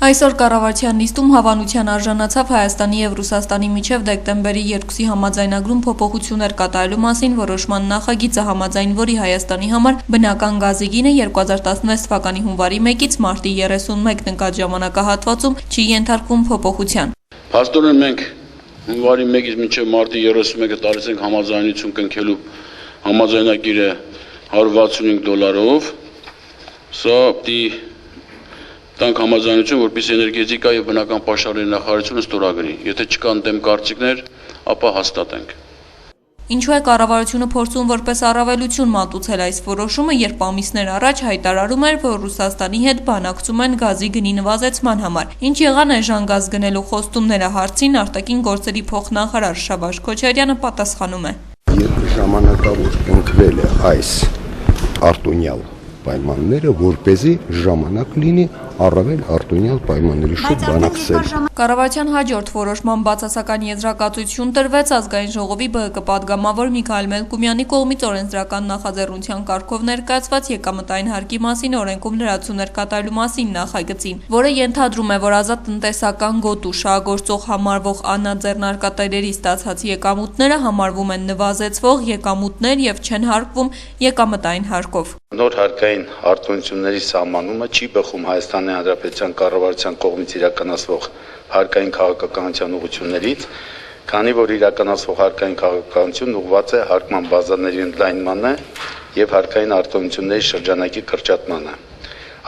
Այսօր կառավարության նիստում հավանության արժանացավ Հայաստանի եւ Ռուսաստանի միջև դեկտեմբերի 2-ի համաձայնագրում փոփոխություններ կատարելու մասին որոշման նախագիծը, համաձայն որի Հայաստանի համար բնական գազի գինը 2016 թվականի հունվարի 1-ից մարտի 31 ընկած ժամանակահատվածում չի ենթարկվում փոփոխության։ Փաստորեն մենք հունվարի 1-ից մինչև մարտի 31-ը տալիս ենք համաձայնություն կնքելու համաձայնագիրը $165, սա տանք համաձայնություն, որպեսզի էներգետիկա եւ բնական պաշարների նախարարությունը ստորագրի։ Եթե չկան դեմ կարծիքներ, ապա հաստատենք։ Ինչու է կառավարությունը փորձում որպես առավելություն մատուցել այս որոշումը, երբ ամիսներ առաջ հայտարարում էր, որ Ռուսաստանի հետ բանակցում են գազի գնի նվազեցման համար։ Ինչ եղան էժան գազ գնելու խոստումները հարցին արտաքին գործերի փոխնախարար Շավարժ Քոչարյանը պատասխանում է։ Երբ ժամանակավոր ընկվել է այս արտոնյալ պայմանները, որպեսզի ժամանակ լինի առավել արտոնյալ պայմանների շուրջ բանակցել։ Կառավարության հաջորդ որոշման բացասական եզրակացություն տրվեց ազգային ժողովի ԲՀԿ պատգամավոր Միքայել Մելքումյանի կողմից օրենսդրական նախաձեռնության կարգով ներկայացված եկամտային հարկի մասին օրենքում լրացումներ կատարելու մասին նախագծին, որը ենթադրում է, որ ազատ տնտեսական գոտու շահագործող համարվող անաձեռնարկատերերի ստացած եկամուտները համարվում են նվազեցվող եկամուտներ եւ չեն հարկվում եկամտային հարկով։ Նոր հարկային արտոնությունների սահմանումը չի բխում Հայաստանի Հանրապետության կառավարության կողմից իրականացվող հարկային քաղաքականության ուղղություններից, քանի որ իրականացվող հարկային քաղաքականությունն ուղղված է հարկման բազաների ընդլայնմանը եւ հարկային արտոնությունների շրջանակի կրճատմանը։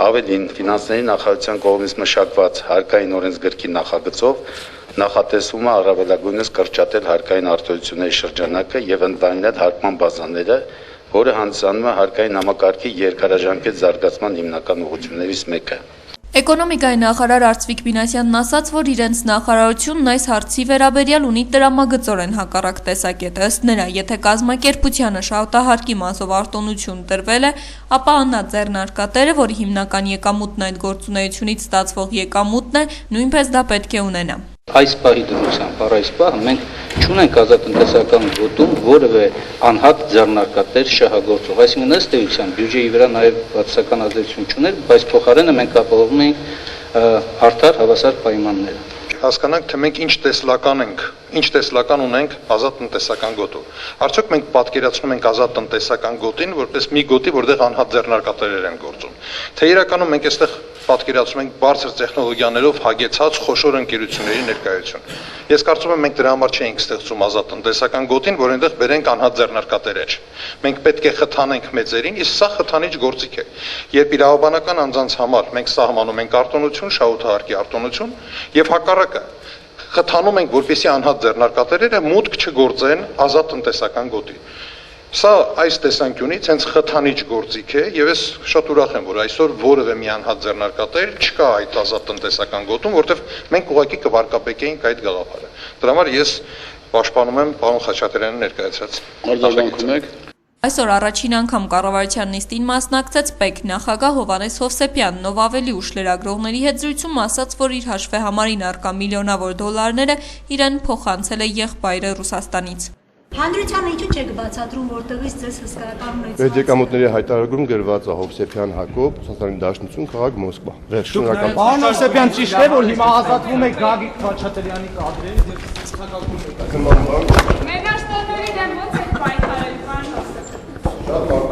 Ավելին, ֆինանսների նախարարության կողմից մշակված հարկային օրենսգրքի նախագծով նախատեսվում է առավելագույնս կրճատել հարկային արտոնությունների շրջանակը եւ ընդլայնել հարկման բազաները, որը հանդիսանում է հարկային համակարգի երկարաժամկետ զարգացման հիմնական ուղղություններից մեկը։ Էկոնոմիկայի նախարար Արծվիկ Մինասյանն ասաց, որ իրենց նախարարությունն այս հարցի վերաբերյալ ունի տրամագծորեն հակառակ տեսակետ։ Ըստ նրա, եթե կազմակերպությանը շահութահարկի մասով արտոնություն տրվել է, ապա անաձեռնարկատերը, որի հիմնական եկամուտն այդ գործունեությունից ստացվող եկամուտն է, նույնպես դա պետք է ունենա։ Այս պահի դրությամբ այս պահը մենք չունենք ազատ տնտեսական գոտում որևէ անհատ ձեռնարկատեր շահագործող, այսինքն ըստ էության բյուջեի վրա նաև բացասական ազդեցություն չուներ, բայց փոխարենը մենք ապահովում ենք արդար հավասար պայմանները։ Հասկանանք, թե մենք ինչ տեսլական ունենք ազատ տնտեսական գոտու։ Արդյոք մենք պատկերացնում ենք ազատ տնտեսական գոտին որպես մի գոտի, որտեղ անհատ ձեռնարկատերեր են գործում։ Թե իրականում մենք այստեղ պատկերացնում ենք բարձր տեխնոլոգիաներով հագեցած խոշոր ընկերությունների ներկայություն։ Ես կարծում եմ մենք դրա համար չենք ստեղծում ազատ տնտեսական գոտին, որ այնտեղ բերենք անհատ ձեռնարկատերեր։ Մենք պետք է խթանենք մեծերին, իսկ սա խթանիչ գործիք է։ Երբ իրավաբանական անձանց համար մենք սահմանում ենք արտոնություն, շահութահարկի արտոնություն եւ հակառակը խթանում ենք, որպեսզի անհատ ձեռնարկատերերը մուտք չգործեն ազատ տնտեսական գոտի։ Սա այս տեսանկյունից հենց խթանիչ գործիք է եւ ես շատ ուրախ եմ, որ այսօր որևէ մի անհատ ձեռնարկատեր չկա այդ ազատ տնտեսական գոտում, որտեղ մենք ուղղակի կվարկաբեկեինք այդ գաղափարը։ Դրա համար ես պաշտպանում եմ պարոն Խաչատրյանի ներկայացրած արձագանքում եք։ Այսօր առաջին անգամ կառավարության նիստին մասնակցեց ՊԵԿ նախագահ Հովհաննես Հովսեփյանն, ով ավելի ուշ լրագրողների հետ զրույցում ասաց, որ իր հաշվեհամարին առկա միլիոնավոր դոլարները իրեն փոխանցել է եղբայրը Ռուսաստանից։ Հանրությանը ինչու չեք բացատրում, որտեղից ձեզ հսկայական ունեցած։ Այդ եկամուտների հայտարարում գրված է Հովսեփյան Հակոբ, Ռուսաստանի Դաշնություն, քաղաք Մոսկվա։ Շնորհակալ։ Պարոն Հովսեփյան, ճիշտ է, որ հիմա ազատվում եք Գագիկ Խաչատրյանի կադրերից եւ ցուցակագրում եք։ Մեգաշտատերի դեմ ո՞նց եք պայքարել, պարոն Հովսեփյան։